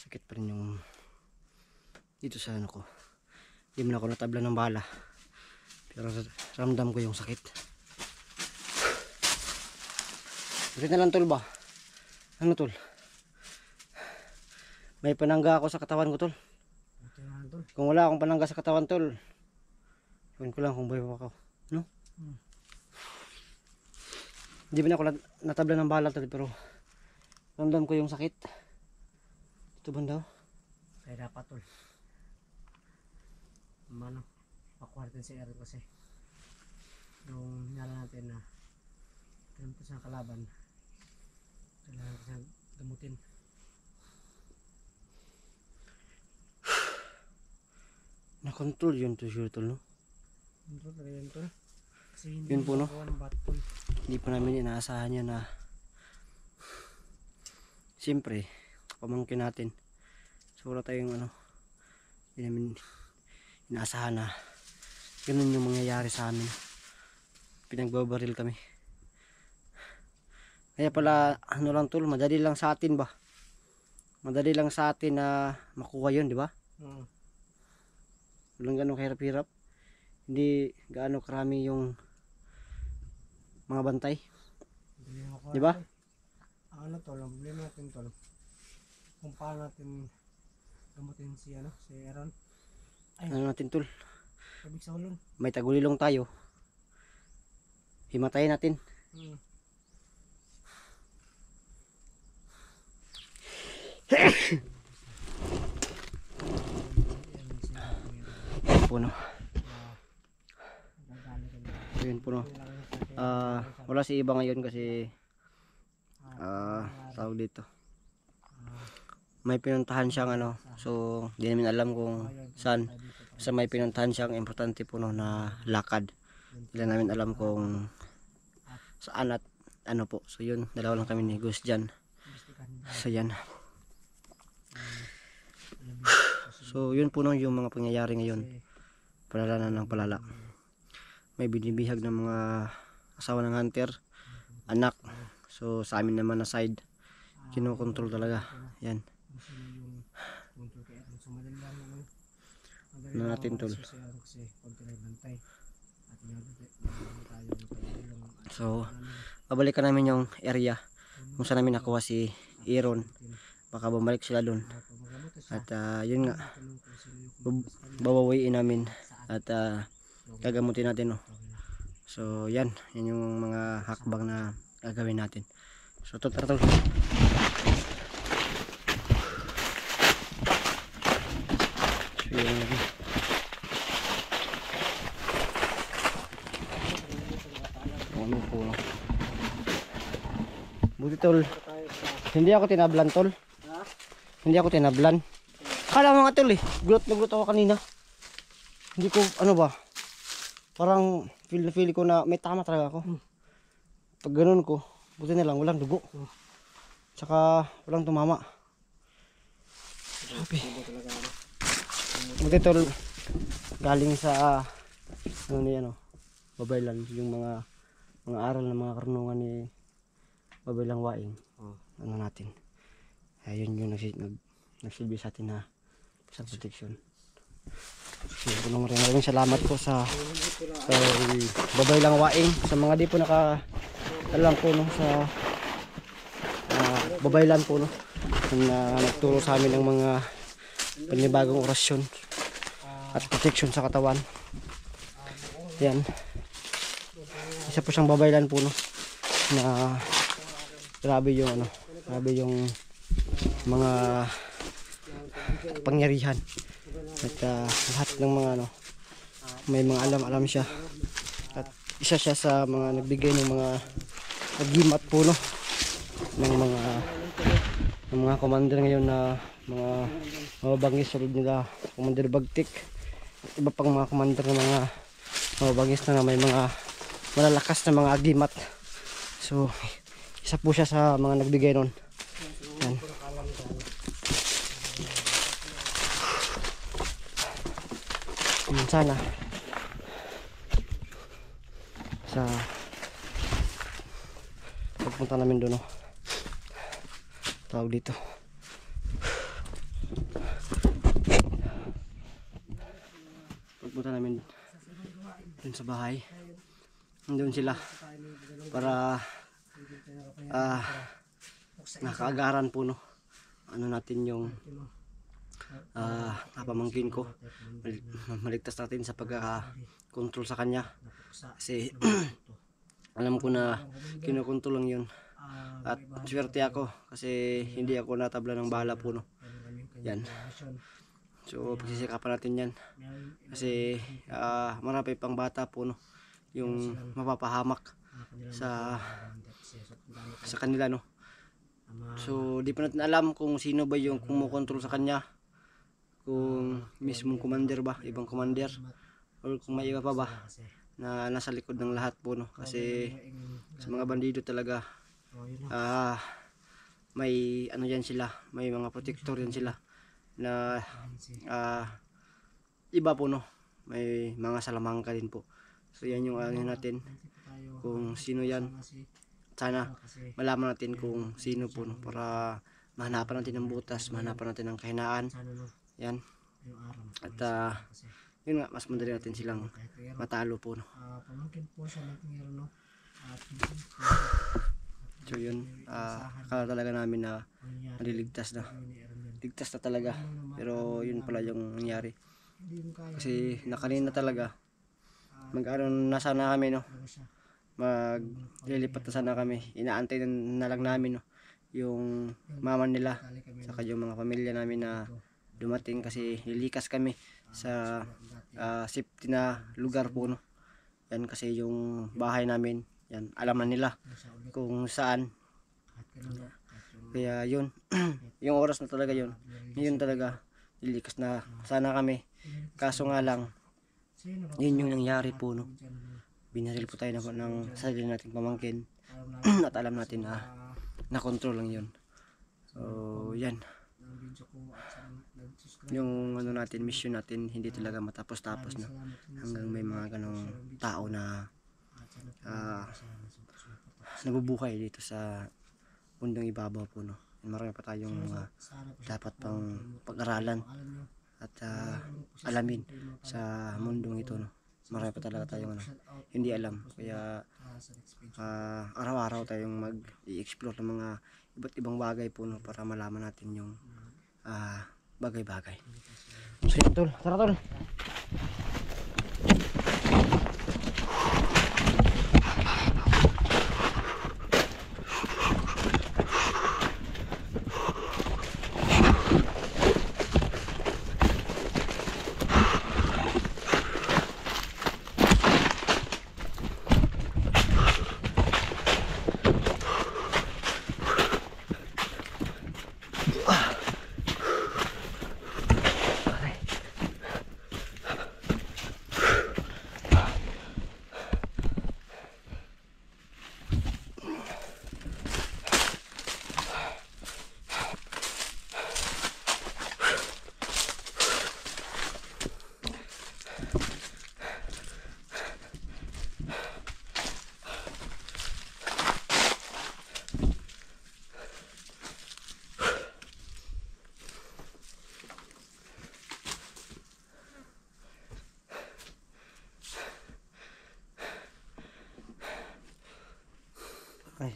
Sakit pa rin yung dito sa ano ko. Hindi mo na ako natabla ng bala. Pero ramdam ko yung sakit. Sakit na lang tol ba? Ano tol? May panangga ako sa katawan ko tol. Kung wala akong panangga sa katawan tol, yun ko lang kung buhay pa ako. No? Hindi ba na ako natabla ng bala tol, pero ramdam ko yung sakit. Ito ba daw? Kaya dapat tol. Mano, pakuha natin si Aaron kasi yung nyala natin na ganito sa kalaban. Kailangan siyang gamutin. Na-control yun to sure tol, no? Control talaga yun tol. Kasi hindi Yun po, no? ng bat tol. Hindi pa namin inaasahan yan na siyempre pamangkin natin, so wala tayong ano, hindi namin inaasahan na ganun yung mangyayari sa amin. Pinagbabaril kami, kaya pala ano lang tol, madali lang sa atin ba, madali lang sa atin na makuha yun, di ba? Walang ganun kahirap-hirap, hindi gaano karami yung mga bantay, di ba? Ano tol, ang problema natin tol, kung paano natin gamutin si Aaron. Ay, Ano natin tol, sabik sa ulon. may tagulilong tayo, himatayin natin. Puno. Yun puno. Wala si iba ngayon kasi tawag dito. May pinuntahan siyang ano, so hindi namin alam kung saan. Basta may pinuntahan siyang importante puno na lakad. Hindi lang namin alam kung saan at ano po. So yun, dalawa lang kami ni Gus dyan. So yan. So yun puno yung mga pangyayari ngayon. Palala na ng palala. May binibihag ng mga asawa ng hunter, anak. So sa amin naman na side, kinokontrol talaga. Yan. Ano natin tol. So babalikan namin yung area kung saan namin nakuha si Aaron. Baka bumalik sila dun. At yun nga, babawiin namin at gagamutin natin, no? So yan yung mga hakbang na gagawin natin. So tara tol. Ano po, no? Buti tol, hindi ako tinablan tol. Hindi ako tinablan. Kala mo nga tol eh, gulot na gulot ako kanina. Hindi ko, ano ba, parang feel ko na may tama talaga ako. Pag ganun ko, buti na lang, walang dugo. Tsaka walang tumama. Sabi. Buti tol, galing sa, Babaylan, yung mga aral ng mga karunungan ni Babaylang Waing. Ano natin. Ayun yung nagsilbi sa atin na sa protection. So, maraming salamat po sa Babaylang Waing, sa mga di po alam po, no, sa Babaylan po, no, na nagturo sa amin ng mga panibagong orasyon at protection sa katawan. Yan. Isa po siyang Babaylan po, no, na grabe yung mga pangyarihan at lahat ng mga may mga alam siya, at isa siya sa mga nagbigay ng mga agimat po, no, ng mga commander ngayon, na mga mababangis sa nila, Commander Bagtik at iba pang mga commander ng mga mababangis na may mga malalakas na mga agimat. So isa po siya sa mga nagbigay nun. Yan. Sana sa pagpunta namin doon, tawag dito, Pagpunta namin dun sa bahay, nandun sila para nakaagaran po, no, ano natin yung napamangkin ko, maligtas natin sa pagka-control sa kanya, kasi alam ko na kinukontrol lang yun. At swerte ako kasi hindi ako natabla ng bala po, no. Yan. So pagsisikapan natin yan kasi marami pang bata po, no, yung mapapahamak sa kanila, no. So di pa natin alam kung sino ba yung kumukontrol sa kanya, kung mismong commander ba, ibang commander, or kung may iba pa ba na nasa likod ng lahat po, no. Kasi sa mga bandido talaga may ano yan sila, may mga protector yan sila na iba po, no, may mga salamangka din po. So yan yung ano natin, kung sino yan. Sana malaman natin kung sino po, no, para mahanapan natin ng butas, mahanapan natin ng kahinaan. Yan. At yun nga, mas madali natin silang matalo po, no. So yun, akala talaga namin na maliligtas na, ligtas na talaga, pero yun pala yung nangyari. Kasi nakanina talaga mag-ano na sana kami, no, maglilipat na sana kami, inaantay na lang namin, no, yung mama nila saka yung mga pamilya namin na dumating, kasi lilikas kami sa safety na lugar po, no. Yan, kasi yung bahay namin yan, alam na nila kung saan. Kaya yun, yung oras na talaga yun, yun talaga, lilikas na sana kami. Kaso nga lang, yun yung nangyari po, no. Binaril po tayo ng sarili nating pamangkin at alam natin na nakontrol lang yun. So yan, yung ano natin, mission natin hindi talaga matapos-tapos na, hanggang may mga ganong tao na nabubuhay dito sa mundong ibabaw po, no. Marami pa tayong dapat pang pag-aralan at alamin sa mundong ito, no. Marami pa talaga tayong hindi alam, kaya araw-araw tayong mag-i-explore ng mga iba't ibang bagay po, no, para malaman natin yung bagay-bagay. So yun, tol, tara tol. Okay.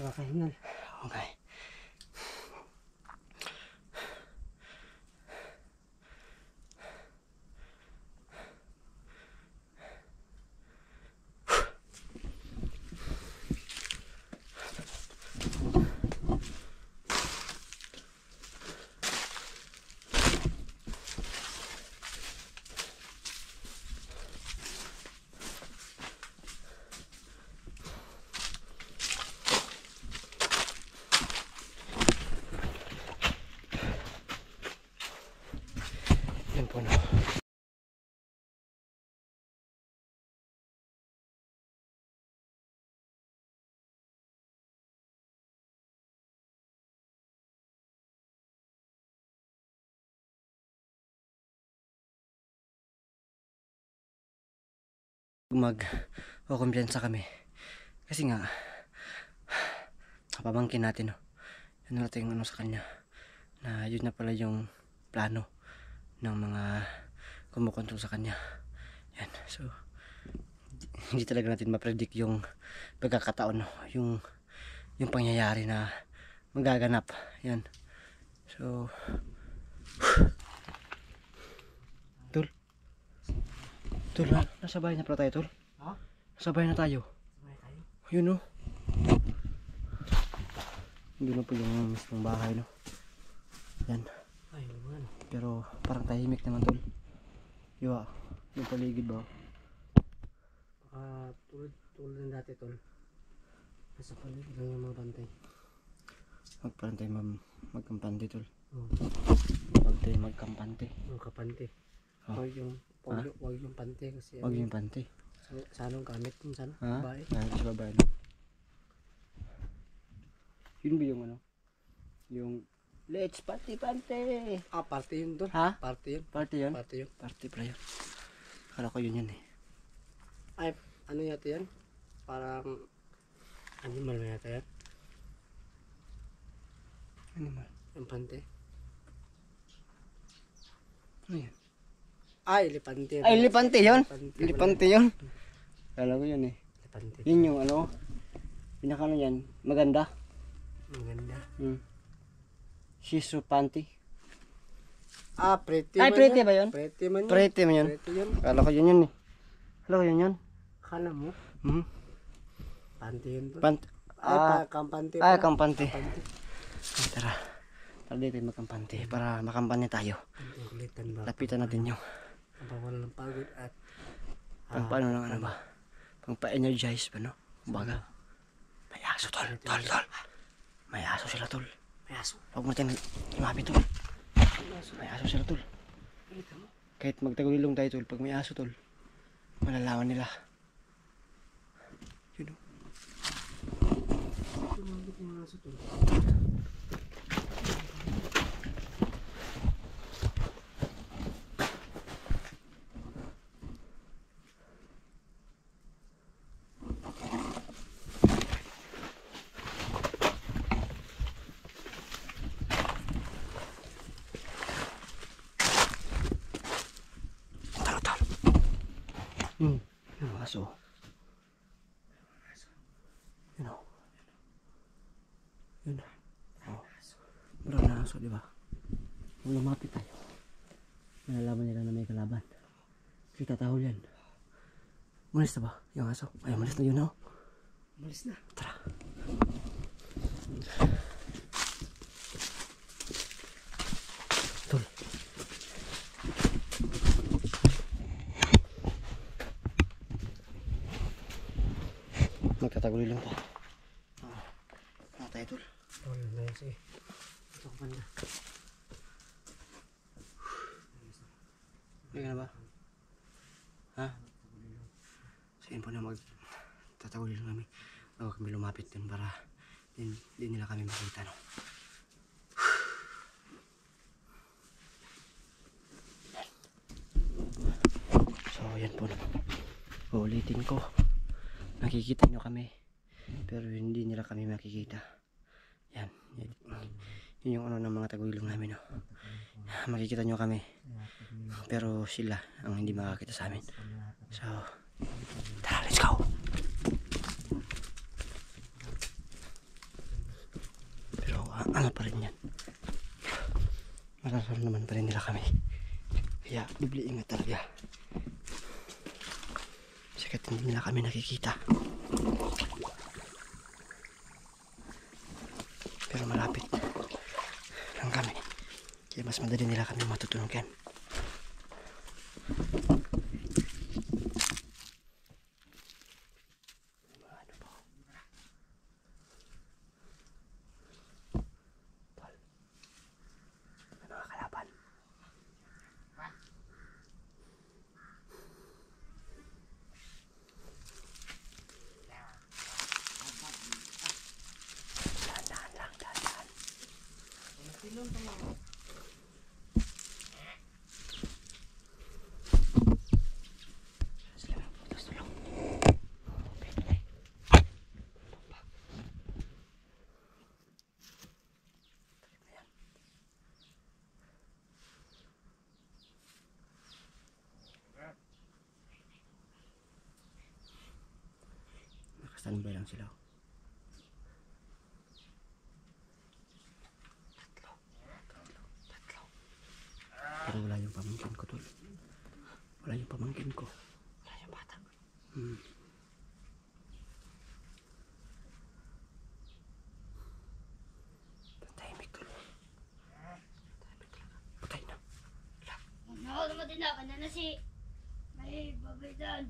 Nakakahingal. Okay. Yan po, no. Kumpiyansa kami kasi nga pamangkin natin, no, ano natin ano sa kanya na yun na pala yung plano ng mga kumukontrol sa kanya. Yan. So hindi talaga natin ma-predict yung pagkakataon, no? yung pangyayari na magaganap. Yan. So Tol, nasa bahay na pala tayo, Tol. Ha? Nasa bahay na tayo. Sabay tayo. Yun, no? Hindi na po yung mismong bahay, no? Yan. Ay, naman. Pero parang tahimik naman, Tol. Yung paligid ba? Tulad ng dati, tol. Nasa paligid lang yung mga bantay. Magparang tayo magkampante, Tol. Oo. Huwag tayo magkampante. Yung kapante. Oh. Wag yung pante kasi Huwag yung pante. sa anong gamit kung saan? Ha? Bahay. Sa babae, no? Yun ba yung ano? Yung let's pante-pante! Party yun, tol. Ha? Party yun. Party yun? Party yun. Party pala yun. Akala ko yun eh. Ay, ano yata yan? Parang animal na yata yan. Animal. Yung pante. Ano yan? Ay, elepante. Ay, elepante yun? Elepante. Elepante yun? Akala ko yun eh. Elepante. Yun yung ano, pinaka ano yan, maganda. Ang ganda. Shizu panty. Pretty Ay, man pretty yan. ba yun? Pretty man yun. Pretty man yun. Pretty yun. Akala ko yun eh. Akala ko yun. Akala mo? Hmm. Panty yun, tol. Kampante. Ay, kampante. Kampante. Tara. Tara dito magkampante para makampante tayo. Ang kulitan ba? Lapitan natin yung Mapawala ng pagod at pang paano lang ano ba? Pang pa-energize ba, no? Kumbaga. May aso, tol. Tol. May aso sila, tol. may aso. Huwag mo natin lumapit, tol. May aso sila, tol. Kahit magtagulilong tayo, tol. Pag may aso, tol, malalaman nila. Yun, Lumabit yung aso, tol. Yung aso. Yun o. Yun. Oh. Brown na aso, di ba? Kung lumapit tayo, malalaman nila na may kalaban. Kita tahol yan. Malis na ba yung aso? Ay, malis na yun, no? Malis na. Tara. Tol. Magtataguli lang tayo. Ano tayo, tol? Tol, na yun, sige. Ito ko banda. Hindi ka na ba? Ha? Sige po na magtataguli lang kami. Bago kami lumapit dun para di nila kami makita, no? So, yan po. Uulitin ko. Nakikita nyo kami. Pero hindi nila kami makikita. Yan. Yun yung ano ng mga tagulilong namin, no? Makikita nyo kami. Pero sila ang hindi makakita sa amin. So, tara, let's go! Pero ano pa rin yan. Mararap naman pa rin nila kami. Kaya bibli ingat talaga. Sikat hindi nila kami nakikita. Pero malapit lang kami. Kaya mas madali nila kami matutunugan. Naka-standby lang sila. Tatlo. Pero wala yung pamangkin ko, tol. Wala yung pamangkin ko. Wala yung bata. Tahimik, tol. Tahimik talaga. Patay na. Ano naman din ako na si may babay doon.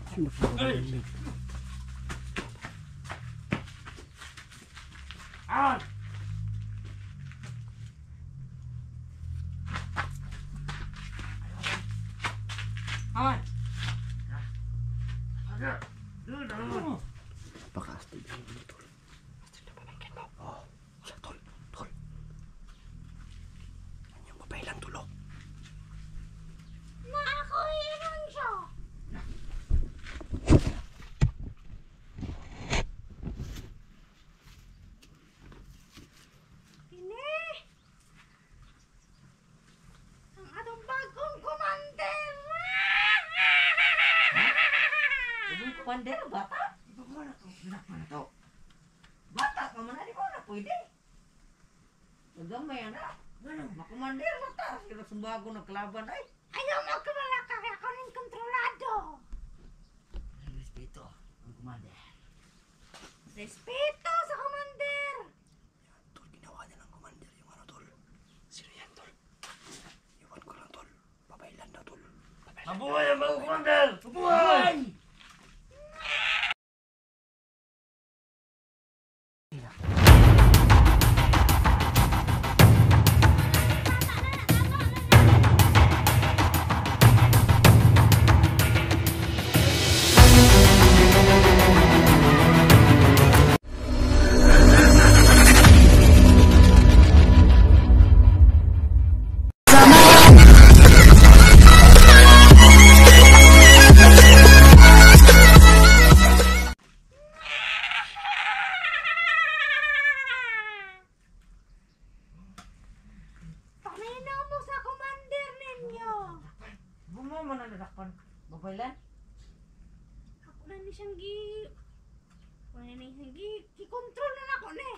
Sino po ba yan? Napaka-astig na yun, tol. Astig na pamangkin mo. Oo. Siya, tol. Tol. Yan yung babae lang, tulo. Na ako inon siya. Ini. Ang atong bagong commander. Ibang kumander, bata? Ibang mo na to. Anak mo na to. Bata ka man, di ko na pwede. Magamay anak. Ganun, makumander na ta. Sila sumbago ng kalaban ay. Ayaw mo kumalaka kaya ako rin kontrolado. Respeto ang kumander. Respeto sa commander. Tol, ginawa niya ng commander yung ano, tol. Sino yan, tol? Iwan ko lang, tol. Babae lang daw, tol. Babae lang. Mabuhay ang mga kumander! Mabuhay! Paminaw mo sa commander ninyo. Bumama na nadakpan. Babaylan? Ako na ni siyang gi-control na ako ni.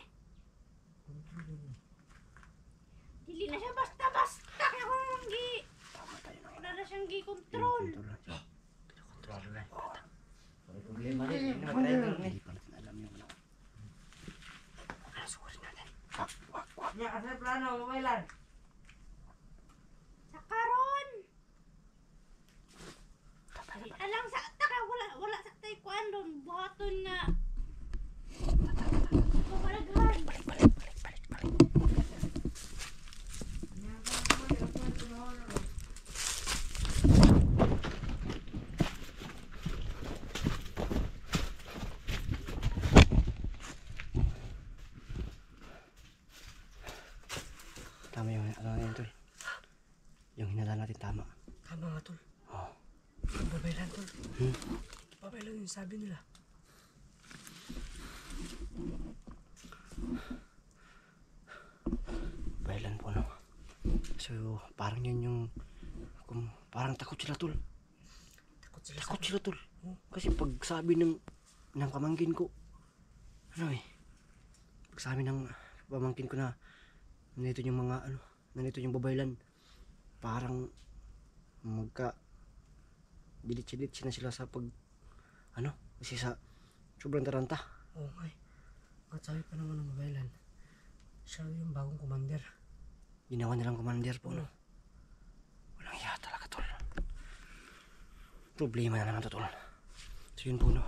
Dili na siya basta-basta. Kaya ako nang ako na siyang gi-control. Problema rin. Mag-driver ni. Hindi pa natin alam yung ano. Sukurin natin. Wag. Nya, asa plano, babaylan? Sa karon. Alam sa taka wala sa taekwondo buhaton nga. Pabalaghan. Balik. Tama yung ano yun, tol. Yung hinala natin tama. Tama nga, tol. Oo. Babay lang, tol. Babay lang yung sabi nila. Bailan po, no? So, parang yun yung... parang takot sila, tol. Takot sila Takot sila, tol. Kasi pag sabi ng pamangkin ko, ano eh, pag sabi ng pamangkin ko na nandito yung mga, nandito yung babaylan, parang dilit-dilit na sila sa pag, kasi sa sobrang taranta. Oo nga eh. At sabi pa naman ng babaylan, siya yung bagong commander. Ginawa nilang commander po, no? Walang iya talaga, tol. Problema na naman to, tol. So yun po, no?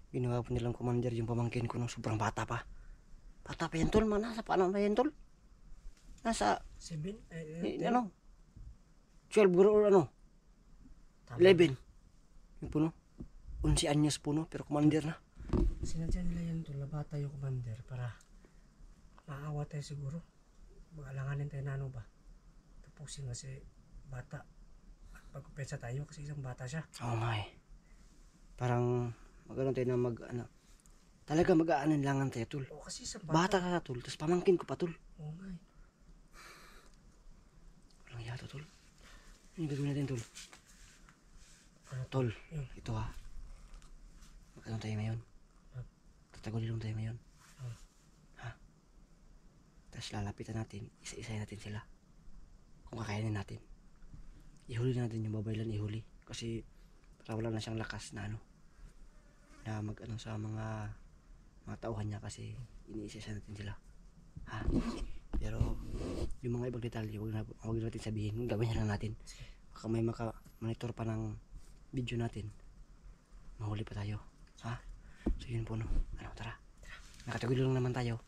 Ginawa po nilang commander yung pamangkin ko, no? Sobrang bata pa. Bata pa yan, tol. Nasa paano ba yan, tol? Nasa, 12 or Tama. 11. Yun po, no? 11 anyos po, no? Pero commander na. Sinadya nila yan, tol, na bata yung commander para maawa tayo siguro. Mag-alanganin tayo na ba? Tapusin kasi bata. At pagkupensa tayo kasi isang bata siya. Oo nga eh. Parang magano tayo na talaga mag-aaninlangan tayo, tol. Oo, kasi isang Bata ka, tol. Tapos pamangkin ko pa, tol. Oo nga eh. Walang iya na to, tol. Ano yung gagawin natin, tol? Ano? Tol, Yun. ito ha. Ano tayo ngayon? Tatagulilong tayo ngayon. Ha? Tapos lalapitan natin, isa-isahin natin sila. Kung kakayanin natin. Ihuli natin yung babaylan, ihuli. Kasi para wala na siyang lakas na ano. Na mag-ano sa mga tauhan niya kasi iniisa natin sila. Ha? Pero yung mga ibang detalye, huwag natin sabihin. Gawin na lang natin. Baka may monitor pa ng video natin. Mahuli pa tayo. Ha? So yun po no. Ano, tara. Nakatagulong naman tayo.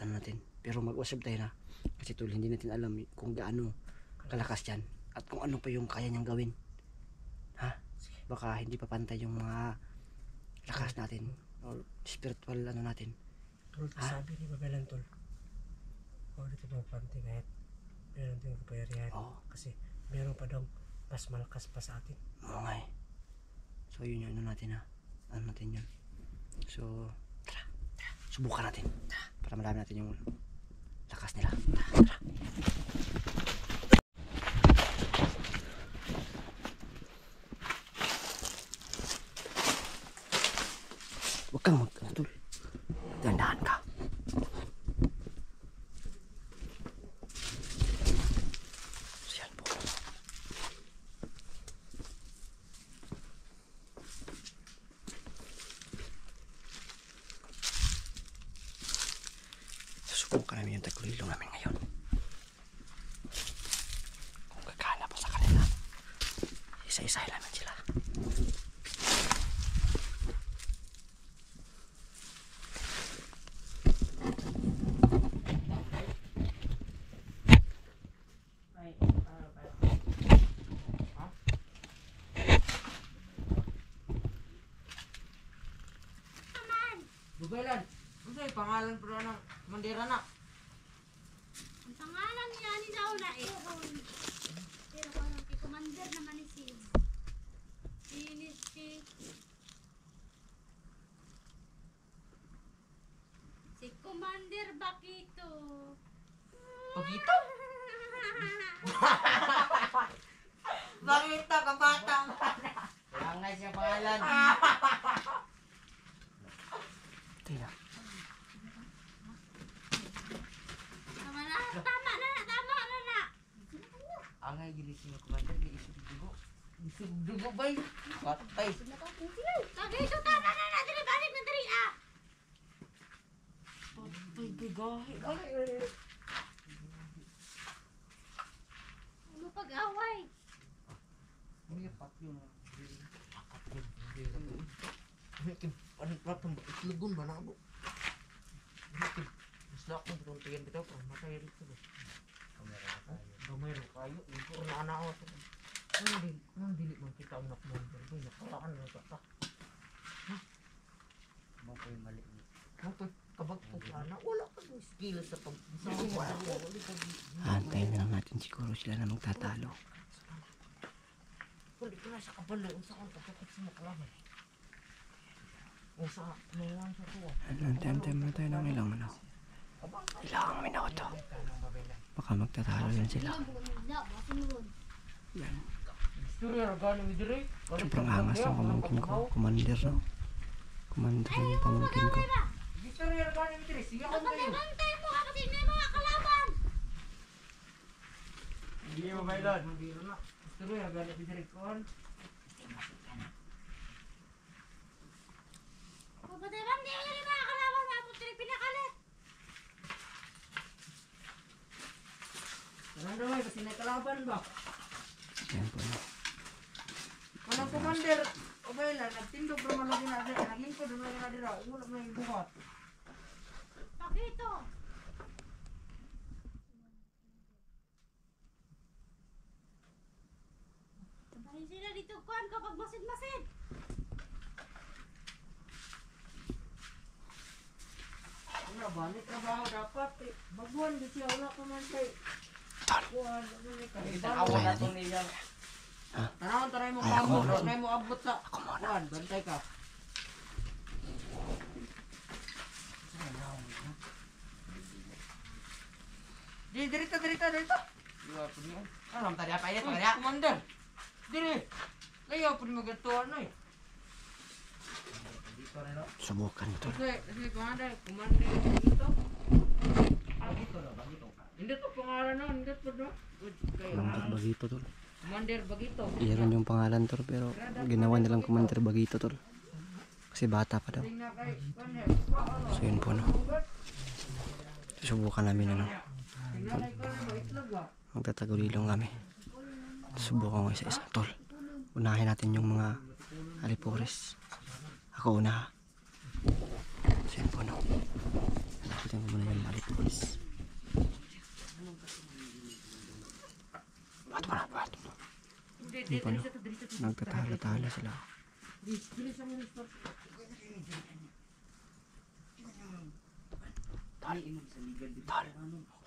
Ano natin. Pero mag-usap tayo na. Kasi tol, hindi natin alam kung gaano kalakas yan. At kung ano pa yung kaya niyang gawin. Ha? Baka hindi pa pantay yung mga lakas natin. O spiritual ano natin. Tol, sabi ni Babelan, tol. Huwag dito magpante kahit meron din kapangyarihan. Oo. Kasi meron pa daw mas malakas pa sa atin. Oo nga eh. So yun yung ano natin ha. Ano natin yun. So tara. Subukan natin. Para malaman natin yung lakas nila. Tara. Huwag kang mag-tol. Dandahan ka. So yan po. Susubukan namin yung tagulilong namin ngayon. Kung gagana pa sa kanila, isa-isahin namin sila. Bubelan, ano yung pangalan pero ng mandira na? Ang pangalan niya ni Launa eh. Pero kung commander naman ni si Commander Bakito. Pagito? Bakit ka batang? Kaya nga siya pangalan. Tina. Tama na. Ang nga gilising ng commander, giisog dugo. Isog dugo ba yun? Patay. Kagito tama na. Dili balik na diri ah. Patay, bigahe. Ano pag-away? Hindi pat yung akat yun. Ano platong ba? Itlugon ba na ako? Mas lakong tuntuyan dito pa. Matay rito ba? Gamero kayo. Ito na anak ako. Nang dili man kita ang nakmonder. Boy, nakaraan na ka. Mapoy mali. Mapoy kabag po ka na. Wala ka ng skill sa pag-isawa. Antayin na lang natin siguro sila na magtatalo. Kulit ko na sa kabalo. Unsa kong kapatid sa makalaman. Unsa nalang sa tuwa. Antay muna tayo ng ilang ano. Ilang minuto. Baka magtatalo yan sila. Yan. Istorya gani mi dire. Sobrang angas ng pamangkin ko. Commander no. Commander yung pamangkin ko. Istorya gani mi dire. Sige ko kayo. Bantay mo kasi may mga kalaban. Hindi mo bailon. Mandiro na. Istorya gani mi dire kon. Kapatid, hindi mo yung mga kalaban. Mapot rin pinakalit. Ano may kasi nakalaban ba? Yan po. Kanang commander, o baila, nagtindog naman lagi na dira. Naglingkod naman na dira. Wala may buhat. Bakito. Sabahin sila dito kuhan kapag masid-masid. Wala ba? May trabaho dapat. Baguhan di siya. Wala pa man siya. Kuhan. Ano may kahibang. Try natin. Tanawon, taray mo Ay, ako kamot. muna. Taray mo abot sa. Kuhan, bantay ka. Di, dirita. Dua pun ni. Alam tadi apa ya? Tadi komander. Dili. Layo pun magatuan noy. Subukan tol. Kasi komander dito. Bagito na, bagito. Hindi to pangalan no, hindi po no. Commander Bagito tol. Komander Bagito. Iyan yung pangalan tol pero ginawa nilang Commander Bagito tol. Kasi bata pa daw. So yun po no. Subukan namin ano. Magtatagulilong kami. Subukan ko isa-isa tol. Unahin natin yung mga alipores. Ako una. So yun po no. Lapitan ko muna yung alipores. Bato na, bato na. Yun po no. Nagtatala-tala sila. Tol, tol,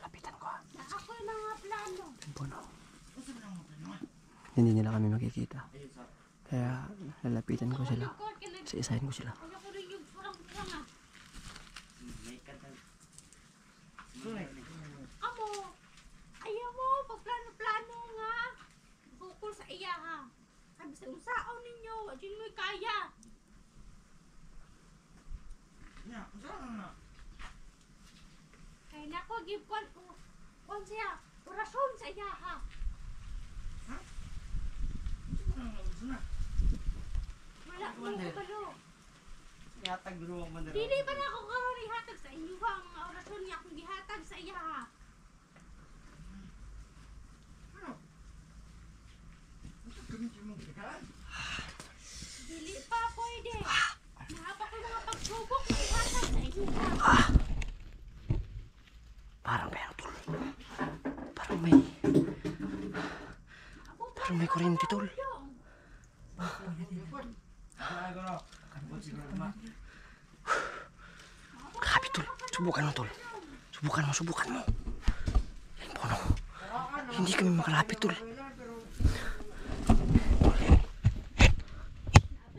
lapitan ko. Ako yung mga plano. Yun po no. Hindi nila kami makikita. Kaya lalapitan ko sila. Isa-isahin ko sila. Ano ko rin yung surang-surang Amo, ayaw mo, pagplano-plano nga. Bukol sa iya ha. Sabi sa usaon ninyo, adyan mo'y kaya. Kaya na ko, give kwan siya, orasyon sa iya ha. Wala mo balo. Yatag dulu komander. Dili ba na ako karon ihatag sa inyo ha, ang mga orasyon niya akong gihatag sa iya ha. Dili pa pwede. Mahaba ko mga pagsubok na ihatag sa inyo ha. Parang may ano tol. Parang may kuryente tol. Grabe tol. Subukan mo tol. Subukan mo. Yan po no. Hindi kami makalapit tol. Sabi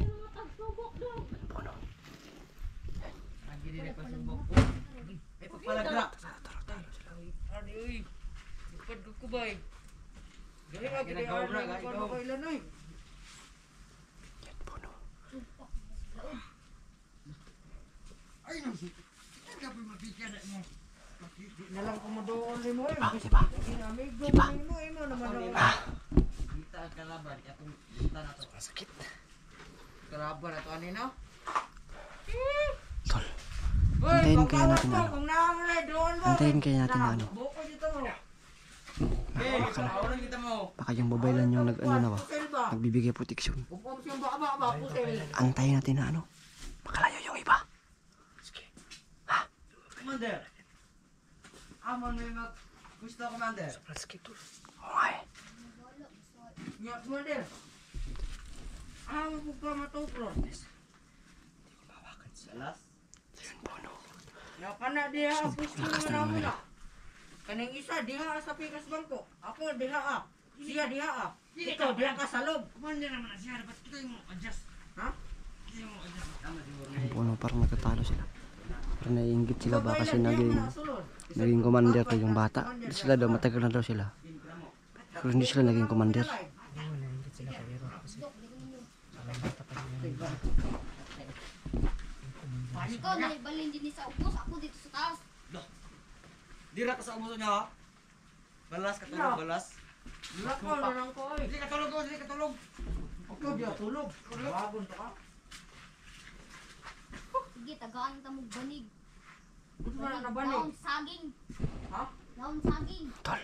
mga pagsubok daw. Yan po no. Lagi din pasubok ko. Ay pagpalagra. Adi uy. Bukod ko kubay. Gali nga gid ako na ko ilan oy. Yan po no. Ay no. Ka pa mapikya na mo. Nalang ko mo doon ni mo. Diba? Amigo mo mo naman daw. Kita ang kalaban atong kita na to. Sakit. Kalaban ato ani no. Tol. Hoy, Antayin kaya natin pagkalat ano. mo, kung nakalay doon mo. Antayin kaya natin na ano. Buko dito mo. Baka na. Auran kita mo. Baka yung babae lang yung nag-ano na ba. Pusil ba? Nagbibigay proteksyon. Upong siyang ba, pusil. Antayin natin na ano. Makalayo yung iba. Commander. Amon may mag gusto commander. Sakit tol. Oo nga eh. Nya commander. Ang buka matupro. Salas. Yun po no. Ya kana diha pusto lakas na na mo naman na. Kaning isa diha sa pikas bangko. Ako diha. Siya diha. Ito diha ka sa loob. Commander naman siya dapat kita mo adjust. Ha? Kita mo adjust. Tama siguro. Yun po no. Parang nagtatalo sila. Parang naiingit sila ba kasi naging commander to yung bata. Sila daw matagal na daw sila. Pero hindi sila naging commander. Ayun, nandito sila kayo kasi alam bata pa nila. Ikaw, nalibalin din sa ubos, ako dito sa taas. Dira ka sa umuso niya ha? Balas ka tulog, balas. Lako na lang ko oy. Dili ka tulog ko, dili ka tulog. Ako diha tulog. Wagon to ka. Sige, tagaan ta mong banig. Gusto na nabanig. Daon saging. Ha? Daon saging. Tol.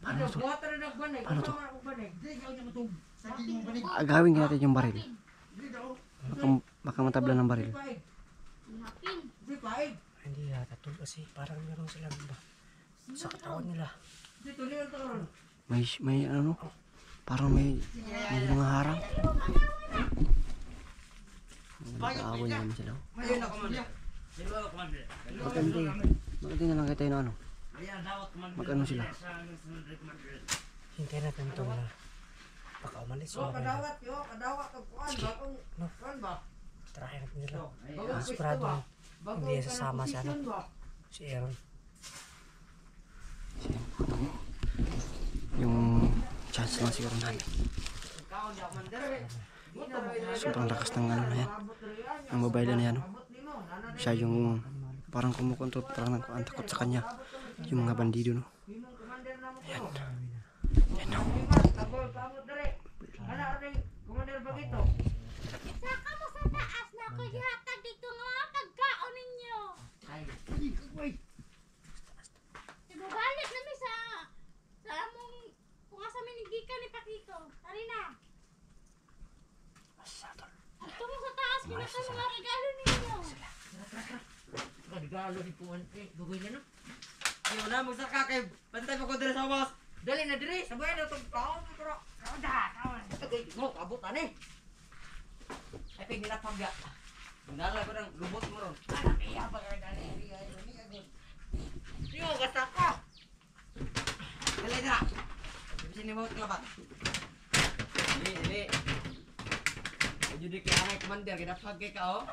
Ano to? Buhatan na nagbanig. Paano to? Gusto na ako banig. Dili ka niya matug. Saging mo banig. Agawin natin yung baril. Dili daw. Baka matabla ng baril. Di paig. Hapin. Di paig. Hindi yata tol kasi parang meron silang ba sa katawan nila. Dito niyo to. May ano no? Parang may mga harang. Nag-aaway naman sila. Ayun na commander. Dili ka commander. Maganda na lang tayo na ano. Ayan dawat commander. Mag-ano sila. Hintayin natin tol na baka umalis o Kadawat yo, kadawat og kuan ba kung kuan ba? try natin sila. Bago Sigurado Bago hindi sasama sa ano. ba? Si Aaron. chance lang siguro namin. Kaon di ako commander eh. Sobrang lakas ng ano na yan. Ang mobile na yan. Siya yung parang kumukontrol, parang ang takot sa kanya. Yung mga bandido, no? Ayan. Ayan, no? Saka mo sa taas na ako ihatag dito nga pagkaon ninyo. Ibabalik namin sa among kung asa minigikan ni Pakito. Tari na. Ato mo sa taas kinasa mga regalo ninyo. Regalo ni Puan eh. Gugay na no. Ayaw na, magsaka kay bantay pa ko dire sa ubos. Dali na dire. Sabay na itong taon. Pero kawan. Tagay mo. Abutan eh. Ay pag nilapagya. Nala ko ng lubot mo ron. Kaya pa ka dali. Siyo, gasta ko. Dali na. Sini mo klabat. Dili. Jadi kaya ang commander kita pagkay ka oh.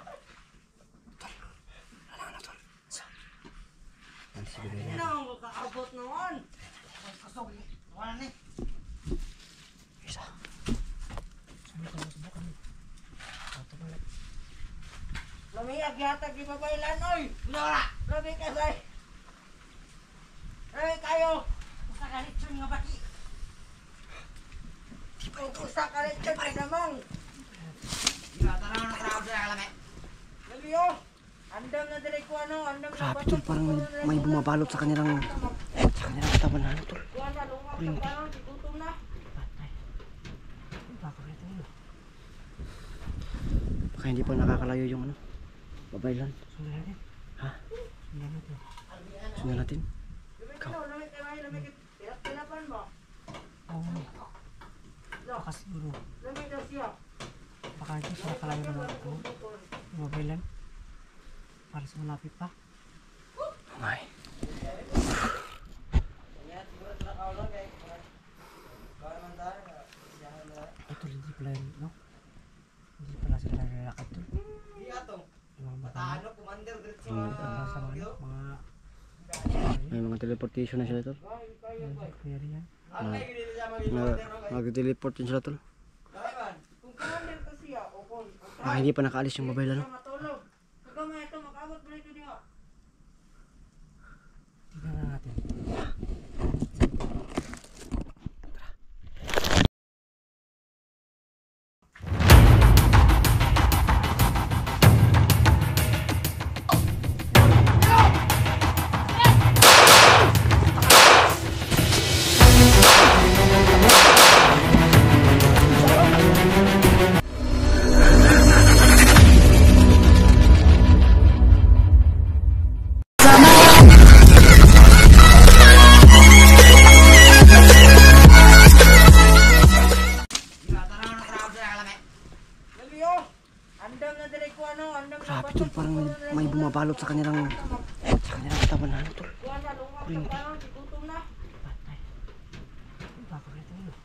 Yan, siguro yan. Ano, kaabot noon. Kasog. Wala ni. Isa. Lumiyag yata di babaylan oy. Wala. Lumi ka say. Lumi kayo. Usa ka litson nga baki. Usa ka litson ka namang. Tara na trabaho sa kalame. Lumi oh. Andam na dire ko ano, andam na Grabe tol, parang may bumabalot sa kanilang katawan na ano tol. Wala lunga sa karon, gutom na. Baka hindi pa nakakalayo yung ano. Babaylan. Sundan natin. Ha? Sundan natin. Sundan natin. Lumi ka no, lumi ka lumi ka. Tinapan mo. Oo. Baka siguro. Lumi ka siya. Baka hindi siya nakalayo naman ako. Mabilan. Para sa malapit pa. Okay. Ito hindi pala yun, no? Hindi pala sila naglalakad to. Di atong. Yung mga bata. Ano commander diretso. Para sa mga May mga teleportation na sila tol. kaya yan. Ang may gili siya mag-commander no. Mag-teleport yun sila tol. Dai man. Kung commander ka siya o kung Baka hindi pa nakaalis yung mobile ano. matulog. Kagama ito makabot pa ito niya. Tignan na natin. Tara na trabaho sa kalame. Laliyo. Andam na dire ko ano, andam na Grabe tol, parang may bumabalot sa kanilang katawan na ano tol. wala lunga sa karon, gutom na. Baka ito yun.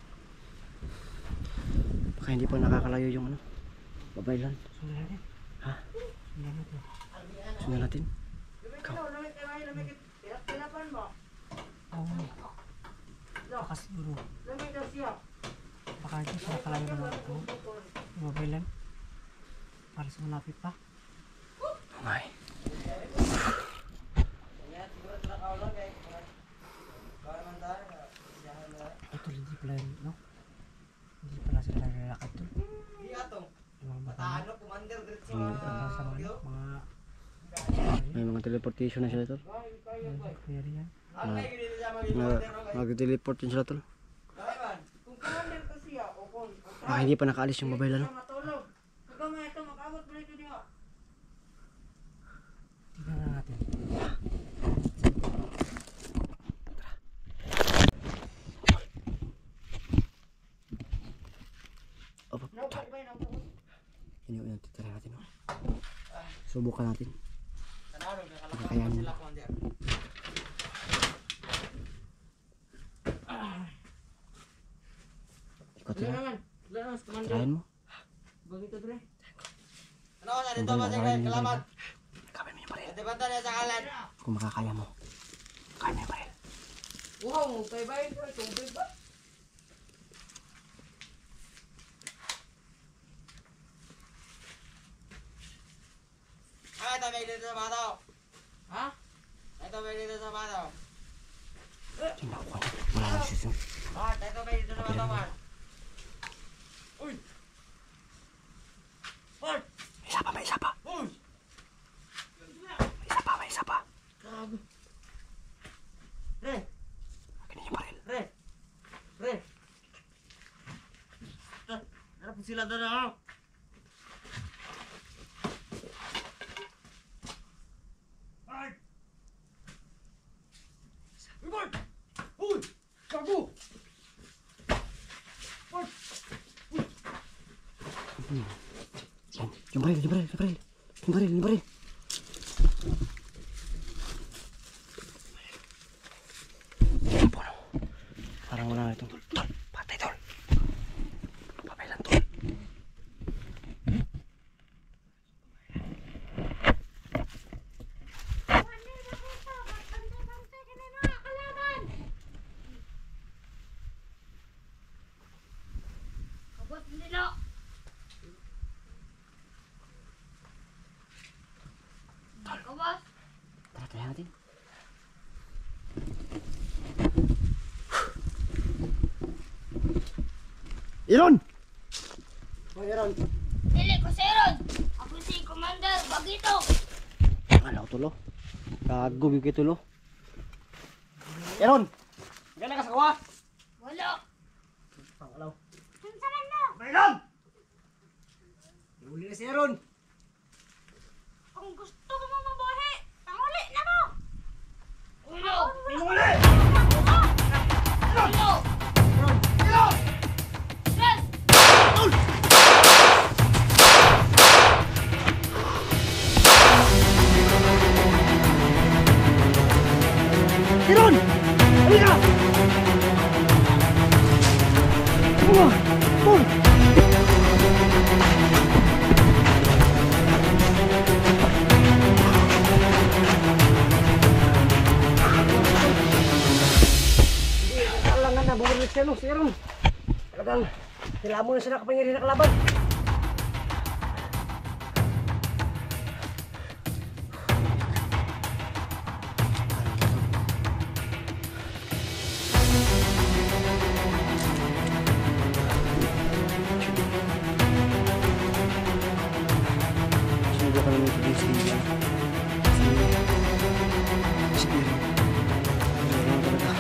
Baka hindi pa nakakalayo yung ano. Babaylan. Sundan natin. Ha? Sundan natin. Sundan natin. Lumi ka no, lumi ka. Tinapan mo. Oo. Baka siguro. Lumi ka siya. Baka hindi siya nakalayo naman ako. Mabilan. Para sa malapit pa. Okay. Ito hindi pala yun, no? Hindi pala sila naglalakad to. Di atong. Yung mga bata. Ano commander diretso. Para sa mga May mga teleportation na sila tol. kaya yan. Ang may gili siya mag-commander no. Mag-teleport yun sila tol. Dai man. Kung commander ka siya o kung Baka hindi pa nakaalis yung mobile ano. matulog. Kagama ito makabot pa ito niya. Tignan na natin. Opo. Napok ba yun ang buhok? Yun, titira natin. Oh. Subukan natin. Tanaro na Kakayanin mo. sila commander. Ikot Wala na. naman. Wala naman, commander. Tirahin mo. Bagito dire. Ano na dito ba sa kalaman? Kamay mo yung baril. Ate banta niya sa kalan. Kung makakaya mo. Kamay mo yung baril. Wow, kay bayan ko, tubig ba? dito sa bato. Ha? Ito ba dito sa bato? Tingnan ko. Wala na siya. Mart, ito ba dito sa bato, Mart? Uy! Mart! May isa pa, may isa pa. Uy! May isa pa, may isa pa. Gago. Re! Akin yung baril. Re! Re! Harap sila doon ako. Mart! Uy, Mart! Uy! Gago! Mart! Yung baril, yung baril, yung baril. Yung baril, yung baril. Yan po, no? Parang wala na ito. Tol, patay, tol. Papay lang, tol. Bantay ka na mga kalaban! Kabot nila! Kabot! Tara, tayo natin. Iron! O, Iron. Dili ko si Aaron! Ako si Commander Bagito! Ano ko tulo? Kagubi ko tulo. Iron! Gana ka sa kawa? Wala! Pangalaw. Sunsaman mo! Iron! Iuli na si Iron! Kung gusto mo mabuhi, panguli na mo! Ulo! Pinguli! Ulo! Iron! Yes! Iron! Halika! Tol! Kailangan na bumalik siya, no, si Iron. Talagang, kailangan mo na siya nakapangyari na kalaban. Sinubo ka naman ito si Iron. Si Iron. Iron talaga.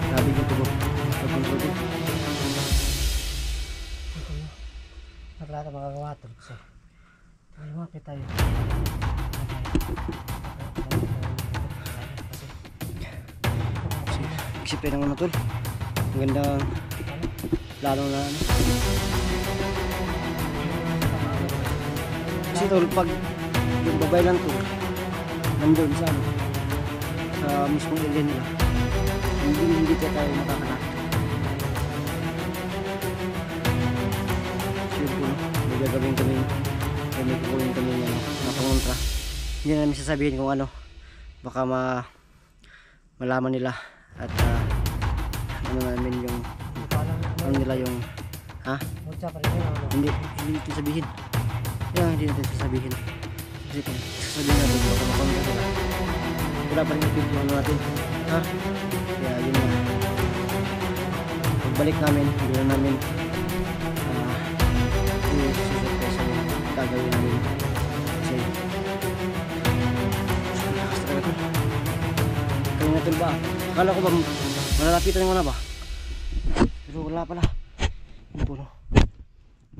Grabe yung tubo. Pagpunto din. Wala na magagawa ito. Kasi, lumapit tayo. Isipin ng ano tol. Ang ganda. Lalo na ano. Kasi tol, pag yung babay lang tol, nandun sa ano, sa mismong area nila, hindi ka tayo makakalakit. Sure po, may gagawin kami, may kukunin kami ano, na pangontra. Hindi na namin sasabihin kung ano, baka malaman nila at ano namin yung ano nila yung Mutsa pa rin yun, ano? hindi natin sabihin. Hindi natin sasabihin. Kasi kung sasabihin natin, baka makontra nila. Wala pa rin yung ano natin. Kaya yun na. Pagbalik namin, hindi na namin susurpresa yung gagawin namin. Kasi lakas talaga ito. Kaya nga tol ba? Akala ko ba malalapitan mo na ba? Pero wala pala. Yung puno.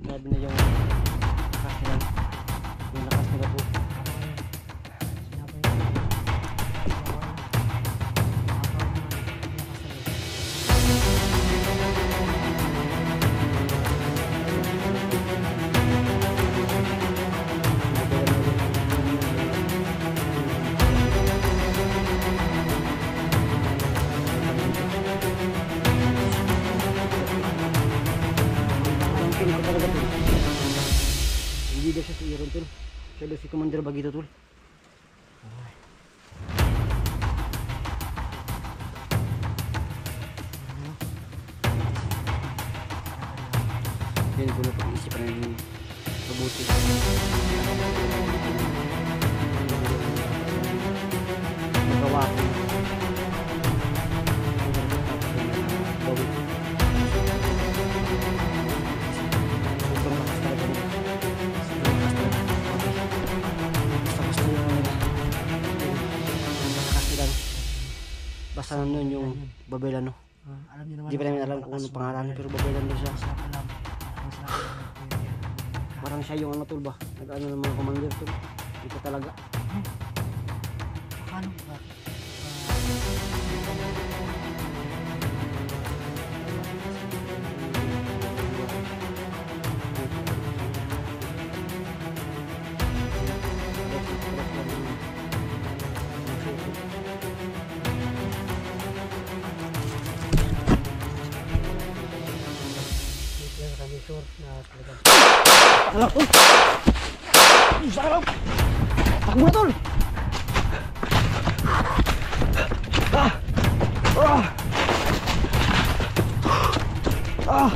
Grabe na yung lakas nila. Yung lakas nila po. Ko talaga tol. Hindi daw siya si Iron tol. Siya daw si Commander Bagito tol. Yan po na pag-iisipan namin kabuti. Magawa ko. Gawin. Sobrang lakas talaga nila. Sobrang lakas talaga. Basta yung lakas nila. Basta nandun yung Babel ano. Alam niyo naman. Hindi pa namin alam kung anong pangalan pero Babel doon siya. Masarap alam. Masarap alam. Parang siya yung ano tol ba? Nag-ano ng mga commander tol. Ito talaga. Paano ba? Dito lang kami sure na talagang Alam ko! Sarap! Takbo na tol! Ah! Ah! Ah!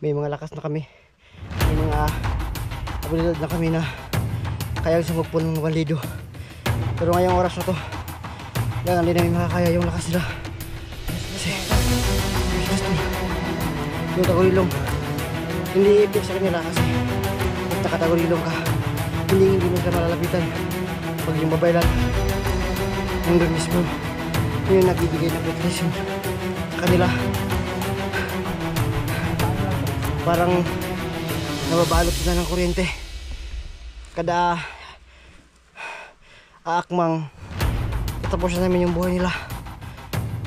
May mga lakas na kami. May mga abilidad na kami na kaya sumug po ng walido. Pero ngayong oras na to, lang hindi namin makakaya yung lakas nila. Kasi yung tagulilong hindi ipik sa kanila kasi pag nakatagulilong ka, hindi mo sila malalapitan. Pag yung babaylan, nandun mismo, yun yung nagbibigay ng protection sa kanila. Parang nababalot sila ng kuryente. Kada aakmang tatapos na namin yung buhay nila.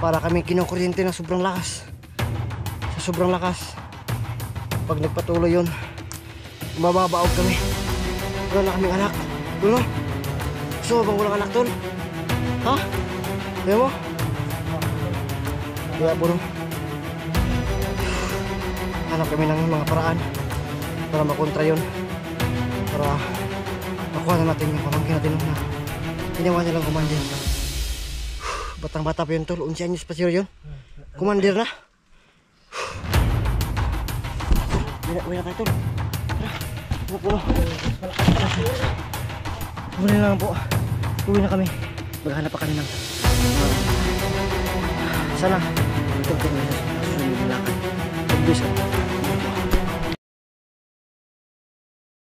Para kami kinukuryente ng sobrang lakas. Sa sobrang lakas. Pag nagpatuloy yun, mababaog kami. Wala na kaming anak. Dulo? Gusto mo bang walang anak tol? Ha? Kaya mo? Kaya bro. Hanap kami ng mga paraan para makontra yun, para makuha na natin yung pamangkin natin na ginawa nilang commander. Batang bata pa yun tol, 11 anyos pa siya yun, commander na. Uwi na tayo tol. Tara, puno. Uwi na lang po. Uwi na kami. Maghanap pa kami ng sana ito kami sa susunod na lakad. Thank you.